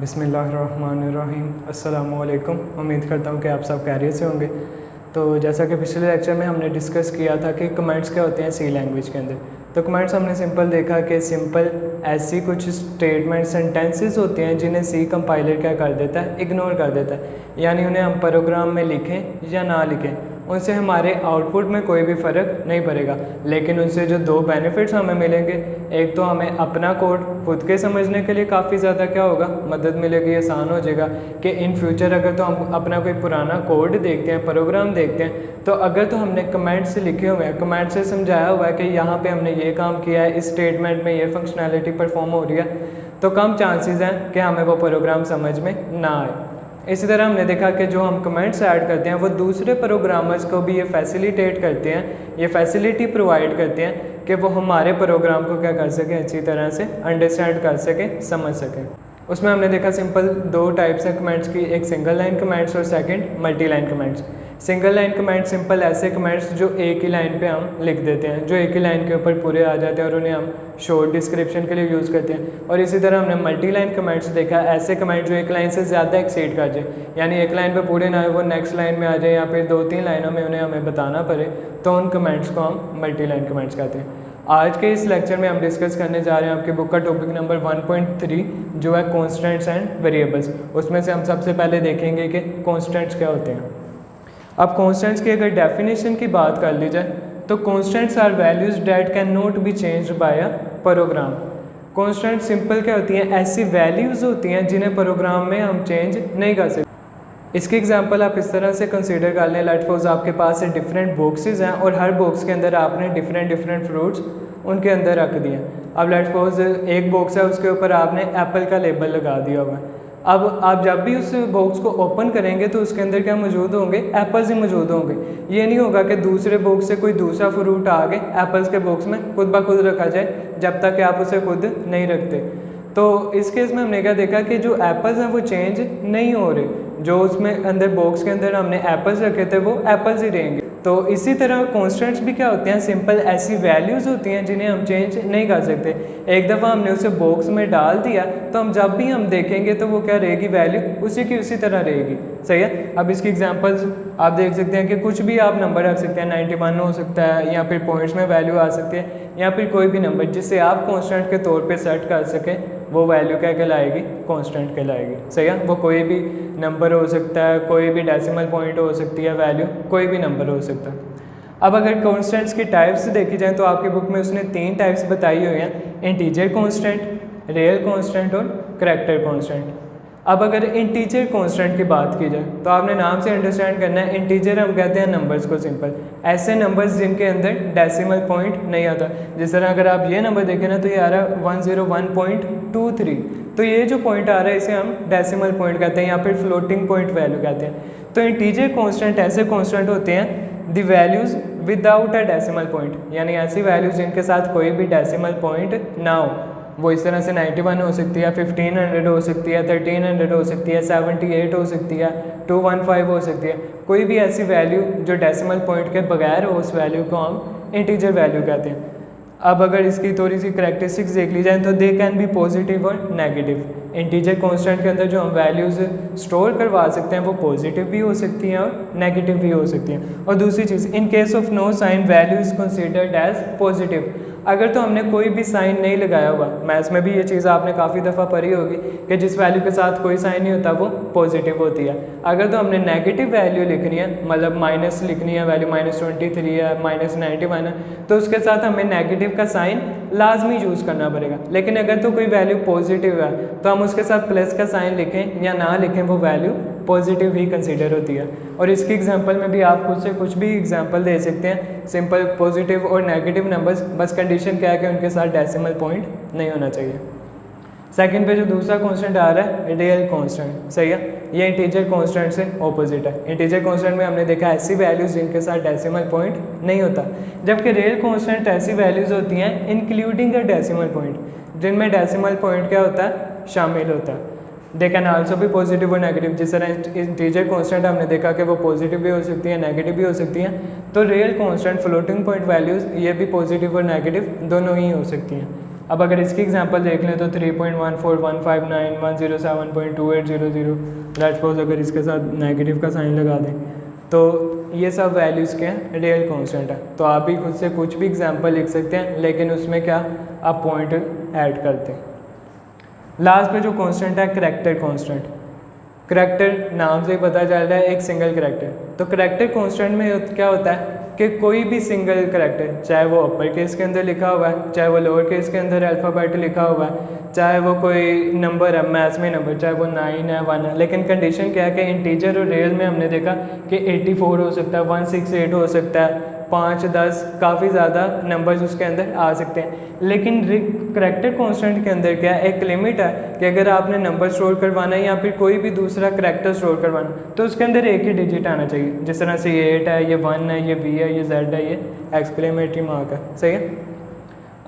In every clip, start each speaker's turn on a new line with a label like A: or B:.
A: बिस्मिल्लाहिर्रहमानिर्रहीम। अस्सलामुअलैकुम। उम्मीद करता हूँ कि आप सब खैरियत से होंगे। तो जैसा कि पिछले लेक्चर में हमने डिस्कस किया था कि कमेंट्स क्या होते हैं सी लैंग्वेज के अंदर। तो कमेंट्स हमने सिंपल देखा कि सिंपल ऐसी कुछ स्टेटमेंट सेंटेंसेस होते हैं जिन्हें सी कंपाइलर क्या कर देता है, इग्नोर कर देता है। यानी उन्हें हम प्रोग्राम में लिखें या ना लिखें, उनसे हमारे आउटपुट में कोई भी फ़र्क नहीं पड़ेगा। लेकिन उनसे जो दो बेनिफिट्स हमें मिलेंगे, एक तो हमें अपना कोड खुद के समझने के लिए काफ़ी ज़्यादा क्या होगा, मदद मिलेगी, आसान हो जाएगा कि इन फ्यूचर अगर तो हम अपना कोई पुराना कोड देखते हैं, प्रोग्राम देखते हैं, तो अगर तो हमने कमेंट से लिखे हुए हैं, कमेंट से समझाया हुआ है कि यहाँ पे हमने ये काम किया है, इस स्टेटमेंट में ये फंक्शनैलिटी परफॉर्म हो रही है, तो कम चांसेस हैं कि हमें वो प्रोग्राम समझ में ना आए। इसी तरह हमने देखा कि जो हम कमेंट्स ऐड करते हैं वो दूसरे प्रोग्रामर्स को भी ये फैसिलिटेट करते हैं, ये फैसिलिटी प्रोवाइड करते हैं कि वो हमारे प्रोग्राम को क्या कर सकें, अच्छी तरह से अंडरस्टैंड कर सकें, समझ सकें। उसमें हमने देखा सिंपल दो टाइप्स हैं कमेंट्स की, एक सिंगल लाइन कमेंट्स और second multi line comments. Single line comments simple ऐसे कमेंट्स जो एक ही लाइन पे हम लिख देते हैं, जो एक ही लाइन के ऊपर पूरे आ जाते हैं और उन्हें हम शॉर्ट डिस्क्रिप्शन के लिए यूज़ करते हैं। और इसी तरह हमने मल्टी लाइन कमेंट्स देखा, ऐसे कमेंट जो एक लाइन से ज़्यादा एक्सीड कर जाए, यानी एक लाइन पे पूरे ना आए, वो नेक्स्ट लाइन में आ जाए या फिर दो तीन लाइनों में उन्हें हमें बताना पड़े, तो उन कमेंट्स को हम मल्टी लाइन कमेंट्स कहते हैं। आज के इस लेक्चर में हम डिस्कस करने जा रहे हैं आपकी बुक का टॉपिक नंबर 1.3 जो है कॉन्स्टेंट्स एंड वेरिएबल्स। उसमें से हम सबसे पहले देखेंगे कि कॉन्स्टेंट्स क्या होते हैं। अब कॉन्स्टेंट्स की अगर डेफिनेशन की बात कर ली जाए तो constants are values that can not be changed by a program. Constant simple क्या होती हैं, ऐसी वैल्यूज़ होती हैं जिन्हें प्रोग्राम में हम चेंज नहीं कर सकते। इसकी एग्जांपल आप इस तरह से कंसीडर कर लें, लेट्स सपोज आपके पास डिफरेंट बॉक्सेस हैं और हर बॉक्स के अंदर आपने डिफरेंट फ्रूट्स उनके अंदर रख दिए। अब लेट्स सपोज एक बॉक्स है, उसके ऊपर आपने एप्पल का लेबल लगा दिया हुआ है। अब आप जब भी उस बॉक्स को ओपन करेंगे तो उसके अंदर क्या मौजूद होंगे, एप्पल्स ही मौजूद होंगे। ये नहीं होगा कि दूसरे बॉक्स से कोई दूसरा फ्रूट आगे एप्पल्स के बॉक्स में खुद ब खुद रखा जाए जब तक कि आप उसे खुद नहीं रखते। तो इस केस में हमने क्या देखा कि जो एप्पल्स हैं वो चेंज नहीं हो रहे, जो उसमें अंदर बॉक्स के अंदर हमने एप्पल्स रखे थे वो एप्पल्स ही रहेंगे। तो इसी तरह कॉन्स्टेंट्स भी क्या होते हैं, सिंपल ऐसी वैल्यूज़ होती हैं जिन्हें हम चेंज नहीं कर सकते। एक दफ़ा हमने उसे बॉक्स में डाल दिया तो हम जब भी हम देखेंगे तो वो क्या रहेगी, वैल्यू उसी की उसी तरह रहेगी। सही है। अब इसकी एग्जांपल्स आप देख सकते हैं कि कुछ भी आप नंबर रख सकते हैं, 91 हो सकता है या फिर पॉइंट्स में वैल्यू आ सकती है या फिर कोई भी नंबर जिससे आप कॉन्स्टेंट के तौर पर सेट कर सकें, वो वैल्यू क्या कहलाएगी, कॉन्स्टेंट कहलाएगी। सही है। वो कोई भी नंबर हो सकता है, कोई भी डेसिमल पॉइंट हो सकती है, वैल्यू कोई भी नंबर हो सकता है। अब अगर कॉन्स्टेंट्स की टाइप्स देखी जाए तो आपकी बुक में उसने 3 टाइप्स बताई हुई हैं, इंटीजर कॉन्स्टेंट, रियल कॉन्स्टेंट और करैक्टर कॉन्स्टेंट। अब अगर इंटीजर कॉन्स्टेंट की बात की जाए तो आपने नाम से अंडरस्टैंड करना है, इंटीजर हम कहते हैं नंबर्स को, सिंपल ऐसे नंबर्स जिनके अंदर डेसिमल पॉइंट नहीं आता। जिस तरह अगर आप ये नंबर देखें ना तो ये आ रहा है 101.23, तो ये जो पॉइंट आ रहा है इसे हम डेसिमल पॉइंट कहते हैं या फिर फ्लोटिंग पॉइंट वैल्यू कहते हैं। तो इंटीजर कॉन्स्टेंट ऐसे कॉन्स्टेंट होते हैं the values without a decimal point, यानी ऐसी वैल्यूज़ जिनके साथ कोई भी डेसिमल पॉइंट ना हो। वो इस तरह से 91 हो सकती है, 1500 हो सकती है, 1300 हो सकती है, 78 हो सकती है, 215 हो सकती है। कोई भी ऐसी वैल्यू जो डेसिमल पॉइंट के बगैर हो, उस वैल्यू को हम इंटीजर वैल्यू कहते हैं। अब अगर इसकी थोड़ी सी करैक्टरिस्टिक्स देख ली जाए तो दे कैन बी पॉजिटिव और नेगेटिव। इंटीजर कॉन्स्टेंट के अंदर जो हम वैल्यूज़ स्टोर करवा सकते हैं वो पॉजिटिव भी हो सकती हैं और नेगेटिव भी हो सकती हैं। और दूसरी चीज़, in case of no sign value is considered as positive. अगर तो हमने कोई भी साइन नहीं लगाया हुआ, मैथ्स में भी ये चीज़ आपने काफ़ी दफ़ा पढ़ी होगी कि जिस वैल्यू के साथ कोई साइन नहीं होता वो पॉजिटिव होती है। अगर तो हमने नेगेटिव वैल्यू लिखनी है, मतलब माइनस लिखनी है, वैल्यू -23 है, -91 है, तो उसके साथ हमें नेगेटिव का साइन लाजमी यूज़ करना पड़ेगा। लेकिन अगर तो कोई वैल्यू पॉजिटिव है तो हम उसके साथ प्लस का साइन लिखें या ना लिखें, वो वैल्यू पॉजिटिव ही कंसीडर होती है। और इसकी एग्जांपल में भी आप खुद से कुछ भी एग्जांपल दे सकते हैं, सिंपल पॉजिटिव और नेगेटिव नंबर्स, बस कंडीशन क्या है कि उनके साथ डेसिमल पॉइंट नहीं होना चाहिए। सेकंड पे जो दूसरा कांस्टेंट आ रहा है रियल कांस्टेंट। सही है। ये इंटीजर कांस्टेंट से ऑपोजिट है। इंटीजर कांस्टेंट में हमने देखा ऐसी वैल्यूज़ जिनके साथ डेसिमल पॉइंट नहीं होता, जबकि रियल कांस्टेंट ऐसी वैल्यूज़ होती हैं इंक्लूडिंग अ डेसिमल पॉइंट, जिनमें डेसिमल पॉइंट क्या होता है, शामिल होता है। दे कैन आल्सो भी पॉजिटिव और नेगेटिव। जिस तरह इंटीजर कांस्टेंट हमने देखा कि वो पॉजिटिव भी हो सकती है, नेगेटिव भी हो सकती हैं, तो real constant floating point values ये भी पॉजिटिव और नेगेटिव दोनों ही हो सकती हैं। अब अगर इसकी एग्जांपल देख लें तो 3.14159.107.2800, लेट्स सपोज अगर इसके साथ नेगेटिव का साइन लगा दें तो ये सब वैल्यूज़ के हैं, रियल कांस्टेंट है। तो आप भी खुद से कुछ भी एग्जांपल लिख सकते हैं, लेकिन उसमें क्या आप पॉइंट ऐड करते हैं। लास्ट पे जो कांस्टेंट है करैक्टर कांस्टेंट। करैक्टर नाम से ही पता चल रहा है एक सिंगल करैक्टर। तो करैक्टर कांस्टेंट में क्या होता है कि कोई भी सिंगल करैक्टर, चाहे वो अपर केस के अंदर लिखा हुआ है, चाहे वो लोअर केस के अंदर अल्फ़ाबेट लिखा हुआ है, चाहे वो कोई नंबर है मैथ्स में नंबर, चाहे वो 9 है 1 है, लेकिन कंडीशन क्या है कि इंटीजर और रियल में हमने देखा कि 84 हो सकता है, 168 हो सकता है, 5, 10 काफ़ी ज़्यादा नंबर्स उसके अंदर आ सकते हैं। लेकिन करैक्टर कांस्टेंट के अंदर क्या है, एक लिमिट है कि अगर आपने नंबर स्टोर करवाना है या फिर कोई भी दूसरा करैक्टर स्टोर करवाना तो उसके अंदर एक ही डिजिट आना चाहिए। जिस तरह से ये 8 है, ये 1 है, ये V है, ये Z है, ये एक्सक्लेमेटरी मार्क है, सही है।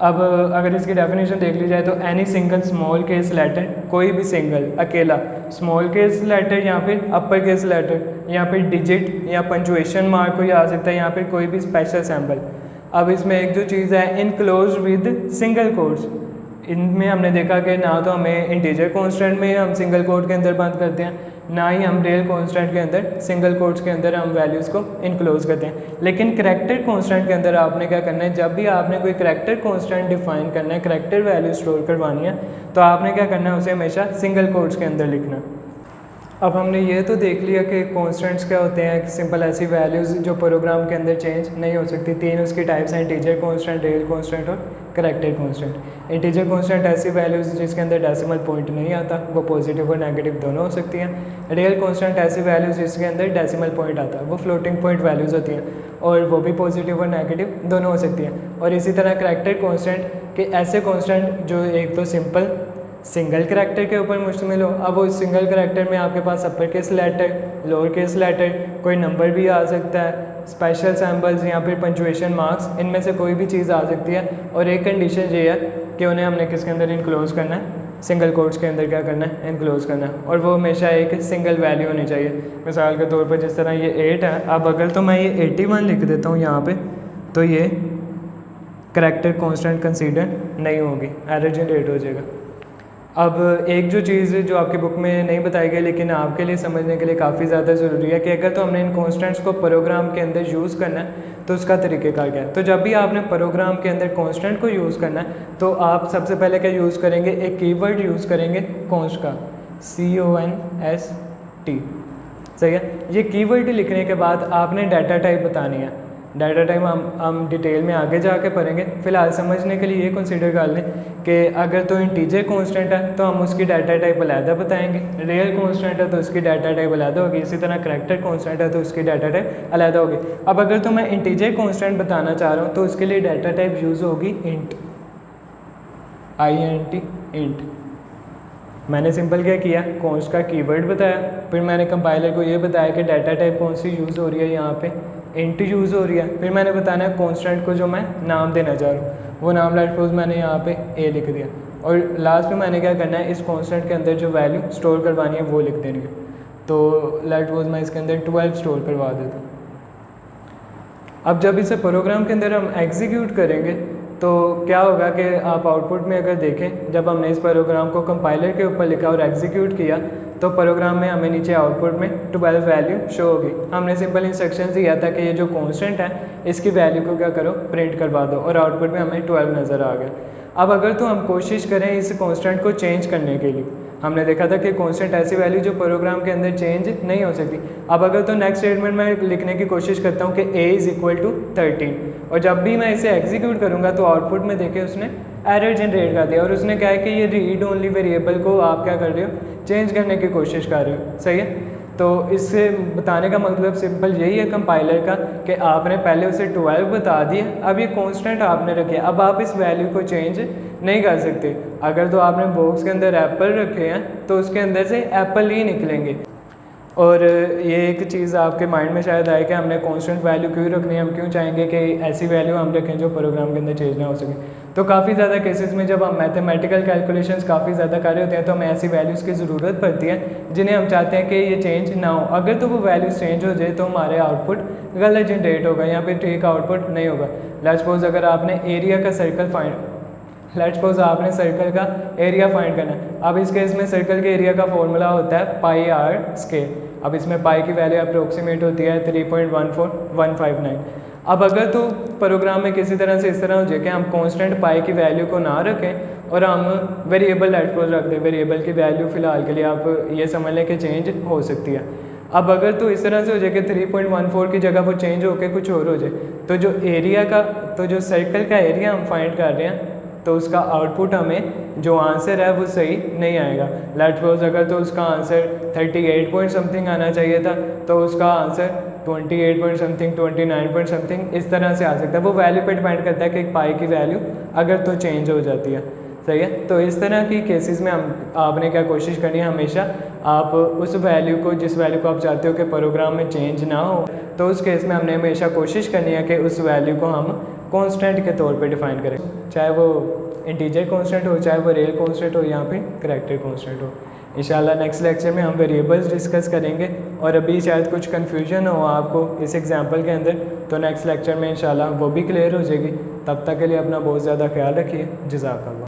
A: अब अगर इसकी डेफिनेशन देख ली जाए तो any single small case letter, कोई भी सिंगल अकेला स्मॉल केस लेटर या फिर अपर केस लेटर या फिर डिजिट या पंचुएशन मार्क कोई आ सकता है या फिर कोई भी स्पेशल सैम्पल। अब इसमें एक जो चीज़ है इनक्लोज विद सिंगल कोट्स, इनमें हमने देखा कि ना तो हमें इंटीजर कांस्टेंट में हम सिंगल कोट के अंदर बंद करते हैं, ना ही हम रियल कांस्टेंट के अंदर सिंगल कोट्स के अंदर हम वैल्यूज़ को इनक्लोज करते हैं। लेकिन करैक्टर कांस्टेंट के अंदर आपने क्या करना है, जब भी आपने कोई करैक्टर कांस्टेंट डिफाइन करना है, करैक्टर वैल्यू स्टोर करवानी है, तो आपने क्या करना है, उसे हमेशा सिंगल कोट्स के अंदर लिखना। अब हमने ये तो देख लिया कि कॉन्स्टेंट्स क्या होते हैं, सिंपल ऐसी वैल्यूज़ जो प्रोग्राम के अंदर चेंज नहीं हो सकती। 3 उसकी टाइप्स हैं, इंटीजर कांस्टेंट, रियल कांस्टेंट और करैक्टर कांस्टेंट। इंटीजर कांस्टेंट ऐसी वैल्यूज़ जिसके अंदर डेसिमल पॉइंट नहीं आता, वो पॉजिटिव और नेगेटिव दोनों हो सकती हैं। रियल कांस्टेंट ऐसी वैल्यूज़ जिसके अंदर डेसिमल पॉइंट आता है, वो फ्लोटिंग पॉइंट वैल्यूज़ होती हैं और वो भी पॉजिटिव और नेगेटिव दोनों हो सकती हैं। और इसी तरह करैक्टर कांस्टेंट के ऐसे कांस्टेंट जो एक तो सिंपल सिंगल करैक्टर के ऊपर मुश्तमिल हो। अब वो सिंगल करैक्टर में आपके पास upper case letter, lower case letter, कोई नंबर भी आ सकता है, स्पेशल सैम्पल्स या फिर पंचुएशन मार्क्स, इनमें से कोई भी चीज़ आ सकती है। और एक कंडीशन ये है कि उन्हें हमने किसके अंदर इनक्लोज करना है, सिंगल कोट्स के अंदर क्या करना है, इनक्लोज करना है। और वो हमेशा एक सिंगल वैल्यू होनी चाहिए। मिसाल के तौर पर जिस तरह ये 8 है, अब अगर तो मैं ये 81 लिख देता हूँ यहाँ पर, तो ये करैक्टर कांस्टेंट कंसीडर नहीं होगी, एरर जनरेट हो जाएगा। अब एक जो चीज़ जो आपकी बुक में नहीं बताई गई लेकिन आपके लिए समझने के लिए काफ़ी ज़्यादा ज़रूरी है कि अगर तो हमने इन कॉन्स्टेंट्स को प्रोग्राम के अंदर यूज़ करना है तो उसका तरीक़ेकार क्या है। तो जब भी आपने प्रोग्राम के अंदर कॉन्स्टेंट को यूज़ करना है तो आप सबसे पहले क्या यूज़ करेंगे, एक कीवर्ड यूज़ करेंगे कॉन्स्ट का, CONST, सही है। ये कीवर्ड लिखने के बाद आपने डाटा टाइप बतानी है। डाटा टाइप हम डिटेल में आगे जाके पढ़ेंगे। फ़िलहाल समझने के लिए ये कंसीडर कर लें कि अगर तो इंटीजर कांस्टेंट है तो हम उसकी डाटा टाइप अलहदा बताएंगे, रियल कांस्टेंट है तो उसकी डाटा टाइप अलहदा होगी, इसी तरह करैक्टर कांस्टेंट है तो उसकी डाटा टाइप अलहदा होगी। अब अगर तो मैं इंटीजर कांस्टेंट बताना चाह रहा हूँ तो उसके लिए डाटा टाइप यूज़ होगी इंट, INT, इंट। मैंने सिंपल क्या किया, कॉन्स्ट का कीवर्ड बताया, फिर मैंने कंपाइलर को ये बताया कि डाटा टाइप कौन सी यूज़ हो रही है, यहाँ पे इंट यूज़ हो रही है। फिर मैंने बताना है कांस्टेंट को जो मैं नाम देना चाह रहा हूँ, वो नाम लेट सपोज मैंने यहाँ पे A लिख दिया। और लास्ट में मैंने क्या करना है, इस कांस्टेंट के अंदर जो वैल्यू स्टोर करवानी है वो लिख देनी है। तो लेट सपोज मैं इसके अंदर 12 स्टोर करवा देता हूँ। अब जब इसे प्रोग्राम के अंदर हम एग्जीक्यूट करेंगे तो क्या होगा कि आप आउटपुट में अगर देखें, जब हमने इस प्रोग्राम को कंपाइलर के ऊपर लिखा और एग्जीक्यूट किया तो प्रोग्राम में हमें नीचे आउटपुट में 12 वैल्यू शो होगी। हमने सिंपल इंस्ट्रक्शन दिया था कि ये जो कांस्टेंट है इसकी वैल्यू को क्या करो, प्रिंट करवा दो, और आउटपुट में हमें 12 नज़र आ गया। अब अगर तो हम कोशिश करें इस कांस्टेंट को चेंज करने के लिए, हमने देखा था कि कांस्टेंट ऐसी वैल्यू जो प्रोग्राम के अंदर चेंज नहीं हो सकती। अब अगर तो नेक्स्ट स्टेटमेंट में लिखने की कोशिश करता हूँ कि A = 13, और जब भी मैं इसे एग्जीक्यूट करूँगा तो आउटपुट में देखे उसने एरर जनरेट कर दिया और उसने कहा है कि ये रीड ओनली वेरिएबल को आप क्या कर रहे हो, चेंज करने की कोशिश कर रहे हो, सही है। तो इससे बताने का मतलब सिंपल यही है कंपाइलर का कि आपने पहले उसे 12 बता दिया, अब ये कांस्टेंट आपने रखे, अब आप इस वैल्यू को चेंज नहीं कर सकते। अगर तो आपने बॉक्स के अंदर एप्पल रखे हैं तो उसके अंदर से एप्पल ही निकलेंगे। और ये एक चीज़ आपके माइंड में शायद आए कि हमने कांस्टेंट वैल्यू क्यों रखनी है, हम क्यों चाहेंगे कि ऐसी वैल्यू हम रखें जो प्रोग्राम के अंदर चेंज ना हो सके। तो काफ़ी ज़्यादा केसेस में जब हम मैथमेटिकल कैलकुलेशंस काफ़ी ज़्यादा कर रहे होते हैं तो हमें ऐसी वैल्यूज़ की ज़रूरत पड़ती है जिन्हें हम चाहते हैं कि ये चेंज ना हो। अगर तो वो वैल्यूज़ चेंज हो जाए तो हमारे आउटपुट गलत जनरेट होगा या फिर ठीक आउटपुट नहीं होगा। लेट्स सपोज अगर आपने एरिया का सर्कल फाइंड लेट्स सपोज आपने सर्कल का एरिया फाइंड करना है। अब इस केस में सर्कल के एरिया का फॉर्मूला होता है पाई आर स्केयर। अब इसमें पाई की वैल्यू अप्रोक्सीमेट होती है 3.14159। अब अगर तो प्रोग्राम में किसी तरह से इस तरह हो जाए कि हम कांस्टेंट पाई की वैल्यू को ना रखें और हम वेरिएबल लेट्स सपोज रख दें, वेरिएबल की वैल्यू फ़िलहाल के लिए आप ये समझ लें कि चेंज हो सकती है। अब अगर तो इस तरह से हो जाए कि 3.14 की जगह वो चेंज होकर कुछ और हो जाए, तो जो एरिया का तो जो सर्कल का एरिया हम फाइंड कर रहे हैं तो उसका आउटपुट हमें जो आंसर है वो सही नहीं आएगा। लेट्स सपोज अगर तो उसका आंसर 38 पॉइंट समथिंग आना चाहिए था तो उसका answer 28 point something, 29 point something इस तरह से आ सकता है। वो वैल्यू पे डिपेंड करता है कि पाई की वैल्यू अगर तो चेंज हो जाती है, सही है। तो इस तरह की केसेस में हम आपने क्या कोशिश करनी है, हमेशा आप उस वैल्यू को, जिस वैल्यू को आप चाहते हो कि प्रोग्राम में चेंज ना हो, तो उस केस में हमने हमेशा कोशिश करनी है कि उस वैल्यू को हम कांस्टेंट के तौर पे डिफाइन करें, चाहे वो इंटीजर कांस्टेंट हो, चाहे वो रियल कांस्टेंट हो या फिर करैक्टर कांस्टेंट हो। इंशाल्लाह नेक्स्ट लेक्चर में हम वेरिएबल्स डिस्कस करेंगे और अभी शायद कुछ कन्फ्यूजन हो आपको इस एग्जांपल के अंदर, तो नेक्स्ट लेक्चर में इंशाल्लाह वो भी क्लियर हो जाएगी। तब तक के लिए अपना बहुत ज़्यादा ख्याल रखिए। जज़ाकल्लाह।